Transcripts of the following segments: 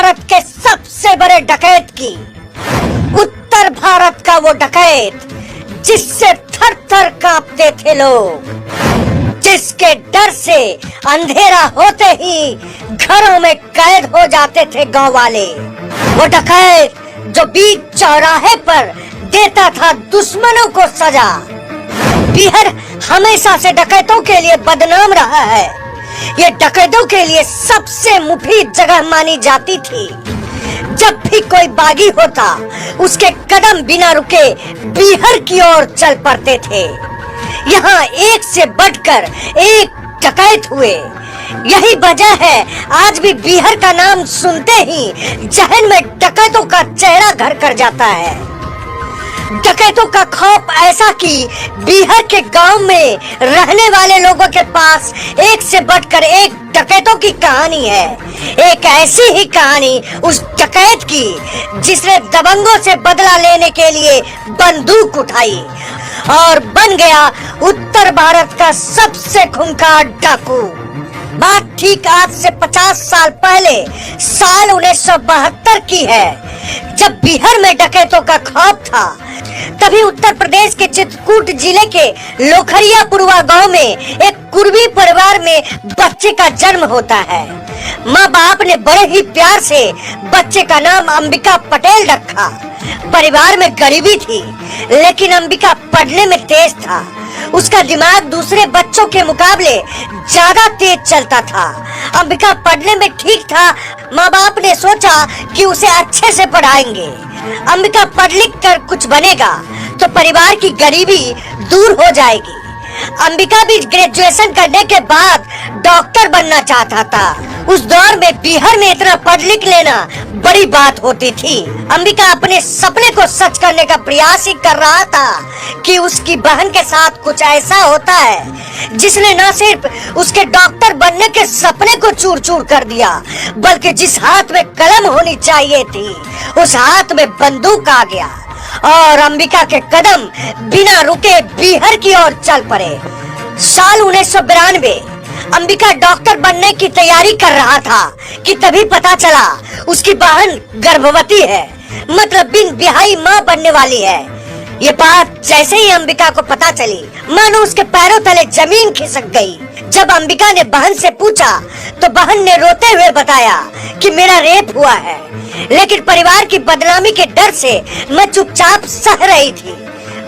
भारत के सबसे बड़े डकैत की, उत्तर भारत का वो डकैत जिससे थर थर कांपते थे लोग, जिसके डर से अंधेरा होते ही घरों में कैद हो जाते थे गांव वाले। वो डकैत जो बीच चौराहे पर देता था दुश्मनों को सजा। बिहार हमेशा से डकैतों के लिए बदनाम रहा है। ये डकैतों के लिए सबसे मुफीद जगह मानी जाती थी। जब भी कोई बागी होता, उसके कदम बिना रुके बिहार की ओर चल पड़ते थे। यहाँ एक से बढ़कर एक डकैत हुए। यही वजह है आज भी बिहार का नाम सुनते ही जहन में डकैतों का चेहरा घर कर जाता है। डकैतों का खौफ ऐसा कि बिहार के गांव में रहने वाले लोगों के पास एक से बढ़कर एक डकैतों की कहानी है। एक ऐसी ही कहानी उस डकैत की जिसने दबंगों से बदला लेने के लिए बंदूक उठाई और बन गया उत्तर भारत का सबसे खूंखार डाकू। बात ठीक आज से 50 साल पहले साल 1972 की है, जब बिहार में डकैतों का खौफ था। तभी उत्तर प्रदेश के चित्रकूट जिले के लोखरिया पुरवा गांव में एक कुर्मी परिवार में बच्चे का जन्म होता है। माँ बाप ने बड़े ही प्यार से बच्चे का नाम अंबिका पटेल रखा। परिवार में गरीबी थी, लेकिन अंबिका पढ़ने में तेज था। उसका दिमाग दूसरे बच्चों के मुकाबले ज्यादा तेज चलता था। अंबिका पढ़ने में ठीक था। माँ बाप ने सोचा कि उसे अच्छे से पढ़ाएंगे। अंबिका पढ़ लिख कर कुछ बनेगा तो परिवार की गरीबी दूर हो जाएगी। अंबिका भी ग्रेजुएशन करने के बाद डॉक्टर बनना चाहता था। उस दौर में बिहार में इतना पढ़ लिख लेना बड़ी बात होती थी। अंबिका अपने सपने को सच करने का प्रयास ही कर रहा था कि उसकी बहन के साथ कुछ ऐसा होता है जिसने न सिर्फ उसके डॉक्टर बनने के सपने को चूर चूर कर दिया, बल्कि जिस हाथ में कलम होनी चाहिए थी उस हाथ में बंदूक आ गया और अंबिका के कदम बिना रुके बिहार की ओर चल पड़े। साल 1992 अंबिका डॉक्टर बनने की तैयारी कर रहा था कि तभी पता चला उसकी बहन गर्भवती है, मतलब बिन बिहाई माँ बनने वाली है। ये बात जैसे ही अंबिका को पता चली, मानो उसके पैरों तले जमीन खिसक गई। जब अंबिका ने बहन से पूछा तो बहन ने रोते हुए बताया कि मेरा रेप हुआ है, लेकिन परिवार की बदनामी के डर से मैं चुपचाप सह रही थी।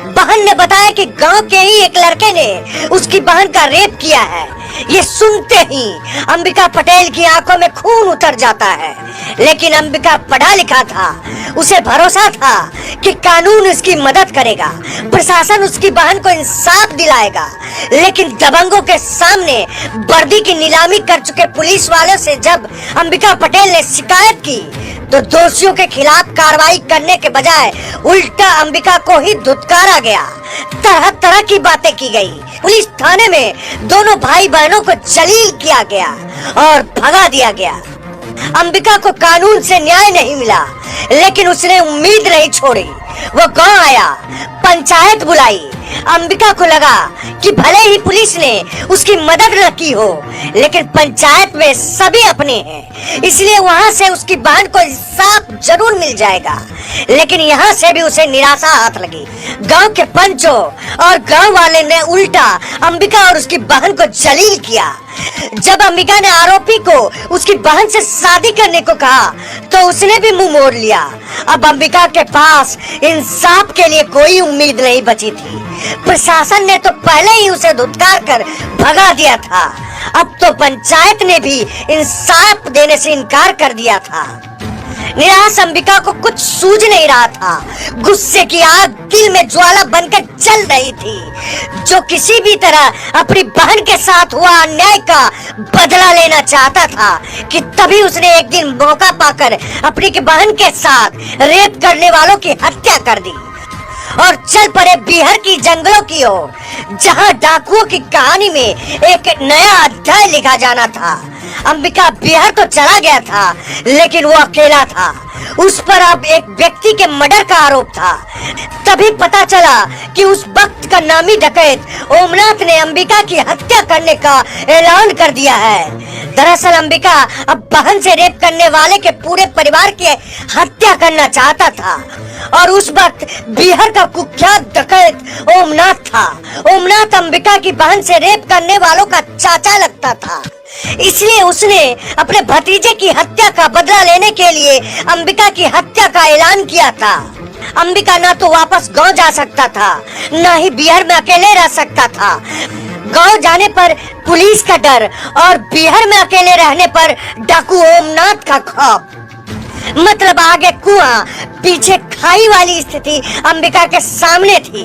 बहन ने बताया कि गांव के ही एक लड़के ने उसकी बहन का रेप किया है। ये सुनते ही अंबिका पटेल की आंखों में खून उतर जाता है, लेकिन अंबिका पढ़ा लिखा था। उसे भरोसा था कि कानून उसकी मदद करेगा, प्रशासन उसकी बहन को इंसाफ दिलाएगा। लेकिन दबंगों के सामने वर्दी की नीलामी कर चुके पुलिस वालों से जब अंबिका पटेल ने शिकायत की तो दोषियों के खिलाफ कार्रवाई करने के बजाय उल्टा अंबिका को ही धुतकारा गया। तरह तरह की बातें की गई। पुलिस थाने में दोनों भाई बहनों को जलील किया गया और भगा दिया गया। अंबिका को कानून से न्याय नहीं मिला, लेकिन उसने उम्मीद नहीं छोड़ी। वो गांव आया, पंचायत बुलाई। अंबिका को लगा कि भले ही पुलिस ने उसकी मदद न की हो, लेकिन पंचायत में सभी अपने हैं, इसलिए वहां से उसकी बहन को इंसाफ जरूर मिल जाएगा। लेकिन यहाँ से भी उसे निराशा हाथ लगी। गांव के पंचों और गांव वाले ने उल्टा अंबिका और उसकी बहन को जलील किया। जब अंबिका ने आरोपी को उसकी बहन से शादी करने को कहा तो उसने भी मुंह मोड़ लिया। अब अंबिका के पास इंसाफ के लिए कोई उम्मीद नहीं बची थी। प्रशासन ने तो पहले ही उसे धुतकार कर भगा दिया था। अब तो पंचायत ने भी इंसाफ देने से इनकार कर दिया था। निराश अंबिका को कुछ सूझ नहीं रहा था। गुस्से की आग दिल में ज्वाला बनकर जल रही थी। जो किसी भी तरह अपनी बहन के साथ हुआ अन्याय का बदला लेना चाहता था कि तभी उसने एक दिन मौका पाकर अपनी बहन के साथ रेप करने वालों की हत्या कर दी और चल पड़े बिहार की जंगलों की ओर, जहां डाकुओं की कहानी में एक नया अध्याय लिखा जाना था। अंबिका बिहार तो चला गया था, लेकिन वो अकेला था। उस पर अब एक व्यक्ति के मर्डर का आरोप था। तभी पता चला कि उस वक्त का नामी डकैत ओमनाथ ने अंबिका की हत्या करने का ऐलान कर दिया है। दरअसल अंबिका अब बहन से रेप करने वाले के पूरे परिवार की हत्या करना चाहता था और उस वक्त बिहार का कुख्यात डकैत ओमनाथ था। ओमनाथ अंबिका की बहन से रेप करने वालों का चाचा लगता था, इसलिए उसने अपने भतीजे की हत्या का बदला लेने के लिए अंबिका की हत्या का ऐलान किया था। अंबिका ना तो वापस गांव जा सकता था, ना ही बिहार में अकेले रह सकता था। गांव जाने पर पुलिस का डर और बिहार में अकेले रहने पर डाकू ओमनाथ का खौफ, मतलब आगे कुआं पीछे खाई वाली स्थिति अंबिका के सामने थी।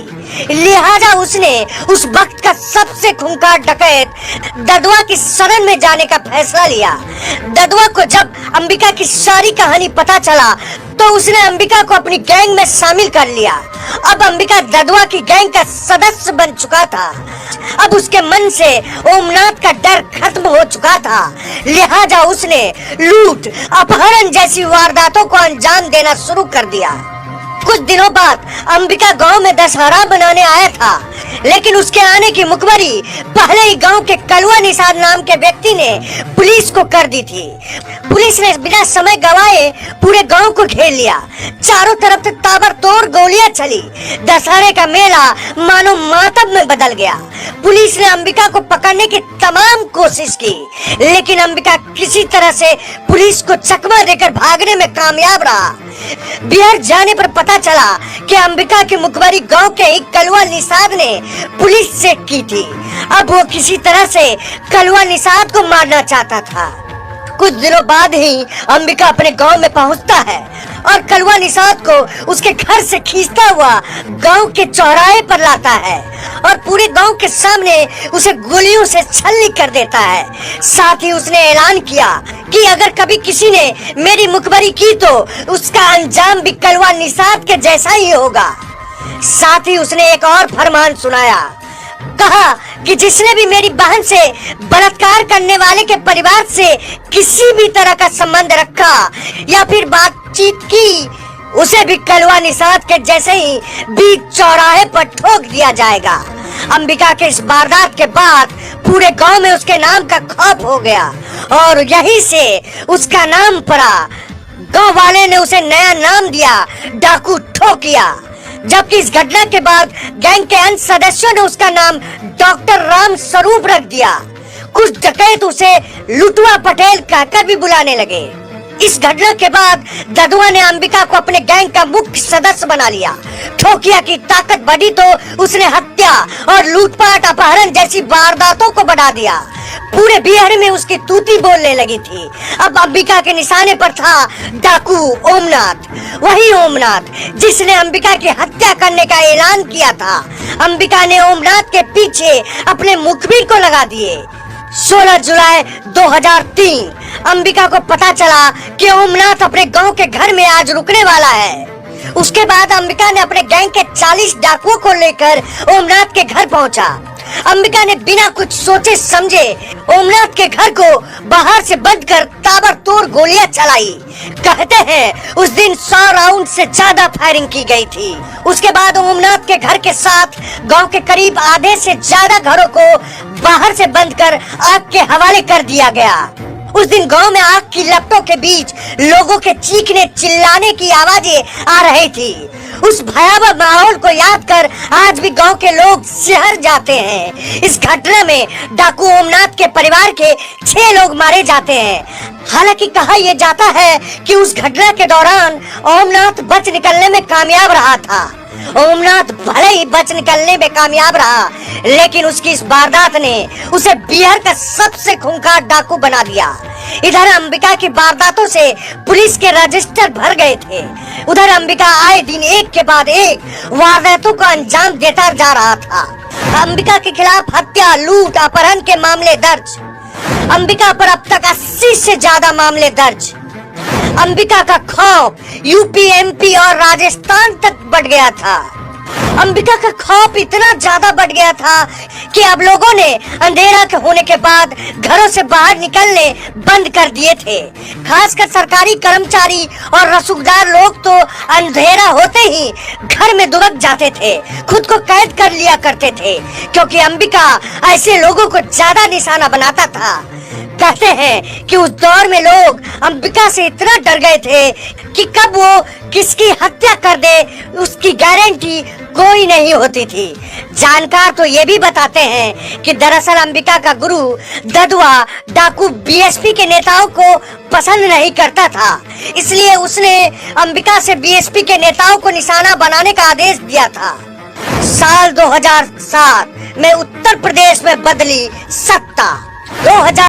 लिहाजा उसने उस वक्त का सबसे खूंखार डकैत ददुआ की शरण में जाने का फैसला लिया। ददुआ को जब अंबिका की सारी कहानी पता चला तो उसने अंबिका को अपनी गैंग में शामिल कर लिया। अब अंबिका ददुआ की गैंग का सदस्य बन चुका था। अब उसके मन से ओमनाथ का डर खत्म हो चुका था। लिहाजा उसने लूट, अपहरण जैसी वारदातों को अंजाम देना शुरू कर दिया। कुछ दिनों बाद अंबिका गांव में दशहरा बनाने आया था, लेकिन उसके आने की मुखबरी पहले ही गांव के कलुआ निषाद नाम के व्यक्ति ने पुलिस को कर दी थी। पुलिस ने बिना समय गवाए पूरे गांव को घेर लिया। चारों तरफ से ताबड़तोड़ गोलियां चली। दशहरे का मेला मानो मातम में बदल गया। पुलिस ने अंबिका को पकड़ने की तमाम कोशिश की, लेकिन अंबिका किसी तरह से पुलिस को चकमा देकर भागने में कामयाब रहा। बिहार जाने पर पता चला कि अंबिका की मुखबरी गांव के ही कलुआ निषाद ने पुलिस से की थी। अब वो किसी तरह से कलुआ निषाद को मारना चाहता था। कुछ दिनों बाद ही अंबिका अपने गांव में पहुंचता है और कलुआ निषाद को उसके घर से खींचता हुआ गांव के चौराहे पर लाता है और पूरे गांव के सामने उसे गोलियों से छलनी कर देता है। साथ ही उसने ऐलान किया कि अगर कभी किसी ने मेरी मुखबरी की तो उसका अंजाम भी कलुआ निषाद के जैसा ही होगा। साथ ही उसने एक और फरमान सुनाया, कहा कि जिसने भी मेरी बहन से बलात्कार करने वाले के परिवार से किसी भी तरह का संबंध रखा या फिर बातचीत की, उसे भी कलुआ निषाद के जैसे ही बीच चौराहे पर ठोक दिया जाएगा। अंबिका के इस वारदात के बाद पूरे गांव में उसके नाम का खौफ हो गया और यहीं से उसका नाम पड़ा। गांव वाले ने उसे नया नाम दिया, डाकू ठोकिया। जबकि इस घटना के बाद गैंग के अन्य सदस्यों ने उसका नाम डॉक्टर राम स्वरूप रख दिया। कुछ डकैत उसे लुटवा पटेल कहकर भी बुलाने लगे। इस घटना के बाद ददुआ ने अंबिका को अपने गैंग का मुख्य सदस्य बना लिया। ठोकिया की ताकत बढ़ी तो उसने हत्या और लूटपाट, अपहरण जैसी वारदातों को बढ़ा दिया। पूरे बिहार में उसकी तूती बोलने लगी थी। अब अंबिका के निशाने पर था डाकू ओमनाथ, वही ओमनाथ जिसने अंबिका की हत्या करने का ऐलान किया था। अंबिका ने ओमनाथ के पीछे अपने मुखबिर को लगा दिए। 16 जुलाई 2003 अंबिका को पता चला कि ओमनाथ अपने गांव के घर में आज रुकने वाला है। उसके बाद अंबिका ने अपने गैंग के 40 डाकुओं को लेकर ओमनाथ के घर पहुंचा। अंबिका ने बिना कुछ सोचे समझे ओमनाथ के घर को बाहर से बंद कर ताबड़तोड़ गोलियां चलाई। कहते हैं उस दिन 100 राउंड से ज्यादा फायरिंग की गई थी। उसके बाद ओमनाथ के घर के साथ गांव के करीब आधे से ज्यादा घरों को बाहर से बंद कर आग के हवाले कर दिया गया। उस दिन गांव में आग की लपटों के बीच लोगों के चीखने चिल्लाने की आवाजें आ रही थी। उस भयावह माहौल को याद कर आज भी गांव के लोग शहर जाते हैं। इस घटना में डाकू ओमनाथ के परिवार के 6 लोग मारे जाते हैं। हालांकि कहा यह जाता है कि उस घटना के दौरान ओमनाथ बच निकलने में कामयाब रहा था। ओमनाथ भले ही बच निकलने में कामयाब रहा, लेकिन उसकी इस वारदात ने उसे बिहार का सबसे खूंखार डाकू बना दिया। इधर अंबिका की वारदातों से पुलिस के रजिस्टर भर गए थे। उधर अंबिका आए दिन एक के बाद एक वारदातों को अंजाम देता जा रहा था। अंबिका के खिलाफ हत्या, लूट, अपहरण के मामले दर्ज। अंबिका पर अब तक 80 से ज्यादा मामले दर्ज। अंबिका का खौफ यूपी, एमपी और राजस्थान तक बढ़ गया था। अंबिका का खौफ इतना ज्यादा बढ़ गया था कि अब लोगों ने अंधेरा के होने के बाद घरों से बाहर निकलने बंद कर दिए थे। खासकर सरकारी कर्मचारी और रसूखदार लोग तो अंधेरा होते ही घर में दुबक जाते थे, खुद को कैद कर लिया करते थे, क्योंकि अंबिका ऐसे लोगों को ज्यादा निशाना बनाता था। कहते हैं कि उस दौर में लोग अंबिका से इतना डर गए थे कि कब वो किसकी हत्या कर दे उसकी गारंटी कोई नहीं होती थी। जानकार तो ये भी बताते हैं कि दरअसल अंबिका का गुरु ददुआ डाकू बीएसपी के नेताओं को पसंद नहीं करता था, इसलिए उसने अंबिका से बीएसपी के नेताओं को निशाना बनाने का आदेश दिया था। साल 2007 में उत्तर प्रदेश में बदली सत्ता। 2000